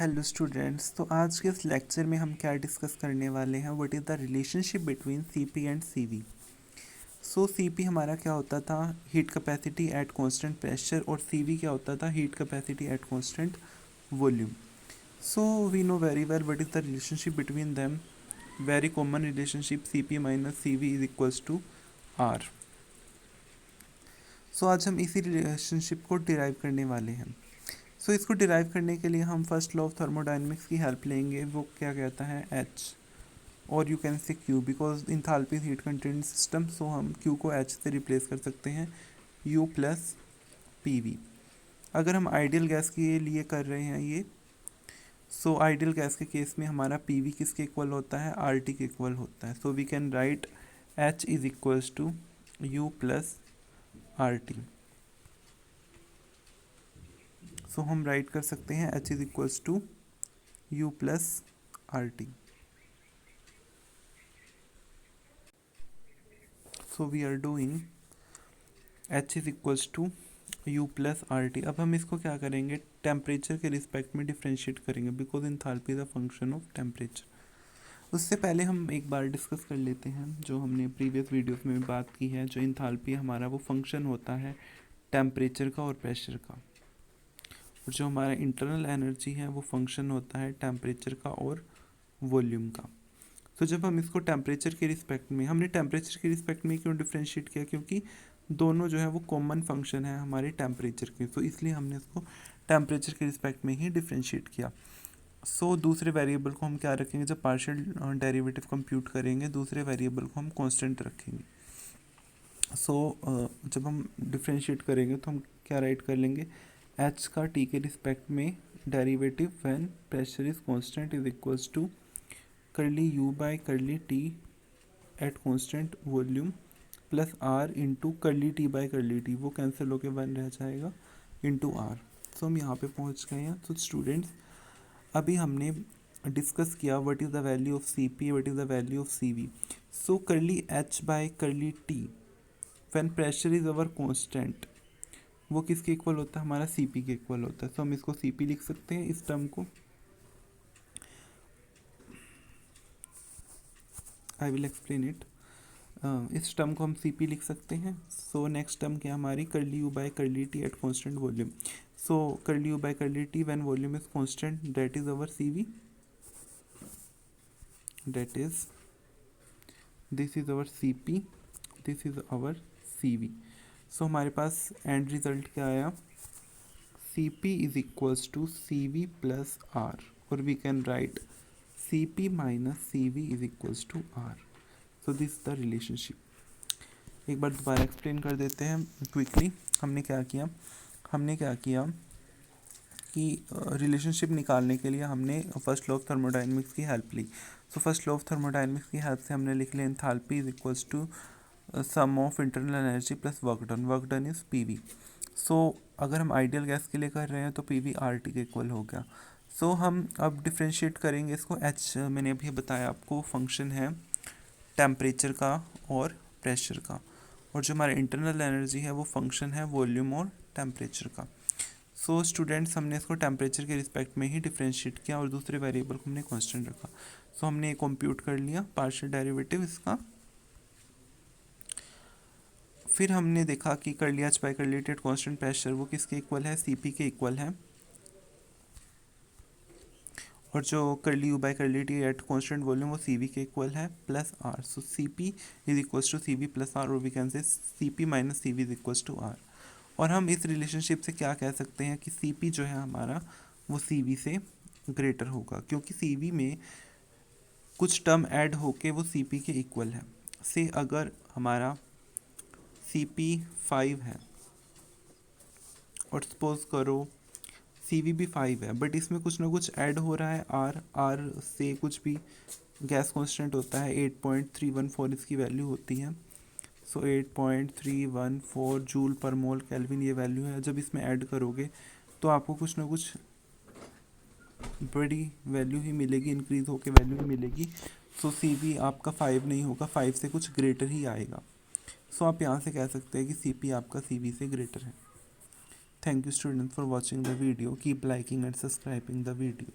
Hello students, तो आज के इस लेक्चर में हम क्या डिस्कस करने वाले हैं, what is the relationship between CP and CV. So CP हमारा क्या होता था, heat capacity at constant pressure, और सीवी क्या होता था, heat capacity at constant volume. So we know very well what is the relationship between them. Very common relationship, CP minus CV is equals to R. So आज हम इसी relationship को derive करने वाले हैं। सो इसको डिराइव करने के लिए हम फर्स्ट लॉ ऑफ थर्मोडायनेमिक्स की हेल्प लेंगे। वो क्या कहता है, एच, और you can say Q, because enthalpy heat content system. So हम क्यू को एच से रिप्लेस कर सकते हैं, यू प्लस पी वी। अगर हम आइडियल गैस के लिए कर रहे हैं ये, सो आइडियल गैस के केस में हमारा पी वी किसके इक्वल होता है, आर टी के इक्वल होता है। So we can write H is equals to U plus R T. So हम राइट कर सकते हैं H is equals to U plus R T. So we are doing H is equals to U plus R T. अब हम इसको क्या करेंगे, temperature के रिस्पेक्ट में डिफ्रेंशिएट करेंगे, because enthalpy is a function of temperature. उससे पहले हम एक बार डिस्कस कर लेते हैं जो हमने प्रीवियस वीडियोस में बात की है। जो इंथाल्पी हमारा वो फंक्शन होता है टेम्परेचर का और प्रेशर का, और जो हमारा इंटरनल एनर्जी है वो फंक्शन होता है टेम्परेचर का और वॉल्यूम का। तो जब हम इसको टेम्परेचर के रिस्पेक्ट में, हमने टेम्परेचर के रिस्पेक्ट में क्यों डिफ्रेंशिएट किया, क्योंकि दोनों जो है वो कॉमन फंक्शन है हमारे टेम्परेचर के, तो इसलिए हमने इसको टेम्परेचर के रिस्पेक्ट में ही डिफ्रेंशिएट किया। सो दूसरे वेरिएबल को हम क्या रखेंगे, जब पार्शियल डेरिवेटिव कंप्यूट करेंगे दूसरे वेरिएबल को हम कांस्टेंट रखेंगे। सो जब हम डिफ्रेंशिएट करेंगे तो हम क्या राइट कर लेंगे, एच का टी के रिस्पेक्ट में derivative when pressure is constant is equals to curly U by curly T at constant volume plus R into curly T by curly T, वो कैंसिल होकर वन रह जाएगा, इंटू आर। सो हम यहाँ पे पहुँच गए हैं। तो स्टूडेंट्स, अभी हमने डिस्कस किया what is the value of C P, what is the value of C V. So curly H by curly T when pressure is our constant, वो किसके इक्वल होता है, हमारा सी पी के इक्वल होता है। सो हम इसको सी पी लिख सकते हैं इस टर्म को। I will explain it. इस टर्म को हम सी पी लिख सकते हैं। सो नेक्स्ट टर्म क्या हमारी, curly U by curly T at constant volume. So curly U by curly T when volume is constant, that is our C V, that is, this is our C P, this is our C V. So हमारे पास end result क्या आया, C P is equals to C V plus R, और we can write C P minus C V is equals to R. So this the relationship. एक बार दोबारा explain कर देते हैं क्विकली। हमने क्या किया कि रिलेशनशिप निकालने के लिए हमने फर्स्ट लॉ ऑफ थर्मोडायनेमिक्स की हेल्प ली। So first law of thermodynamics की हेल्प से हमने लिख लिया enthalpy is equals to sum of internal energy plus work done is P V. So अगर हम आइडियल गैस के लिए कर रहे हैं तो पी वी आर टी के इक्वल हो गया। सो हम अब डिफ्रेंशिएट करेंगे इसको। एच मैंने अभी बताया आपको फंक्शन है टेम्परेचर का और प्रेशर का, और जो हमारा इंटरनल एनर्जी है वो फंक्शन है वॉल्यूम और टेम्परेचर का। सो स्टूडेंट्स, हमने इसको टेम्परेचर के रिस्पेक्ट में ही डिफ्रेंशिएट किया और दूसरे वेरिएबल को हमने कांस्टेंट रखा। सो हमने कंप्यूट कर लिया पार्शियल डेरिवेटिव इसका। फिर हमने देखा कि कर लिया एच बाई कर लिया एट कांस्टेंट प्रेशर वो किसके इक्वल है, सीपी के इक्वल है, और जो कर ली U by curly T at constant volume वो सी वी के इक्वल है plus R. So C P is equals to C V plus R, और we can say C P minus C V is equals to R. और हम इस relationship से क्या कह सकते हैं कि सी पी जो है हमारा वो सी वी से ग्रेटर होगा, क्योंकि सी वी में कुछ टर्म ऐड होके वो सी पी के इक्वल है। से अगर हमारा सी पी 5 है और सपोज करो सी वी भी 5 है, बट इसमें कुछ ना कुछ ऐड हो रहा है, आर से कुछ भी गैस कांस्टेंट होता है 8.314 इसकी वैल्यू होती है। सो 8.314 जूल पर मोल केल्विन ये वैल्यू है। जब इसमें ऐड करोगे तो आपको कुछ ना कुछ बड़ी वैल्यू ही मिलेगी, इंक्रीज होके वैल्यू ही मिलेगी। सो सी वी आपका 5 नहीं होगा, 5 से कुछ ग्रेटर ही आएगा। सो आप यहाँ से कह सकते हैं कि सी पी आपका सी वी से ग्रेटर है। Thank you students for watching the video. Keep liking and subscribing the video.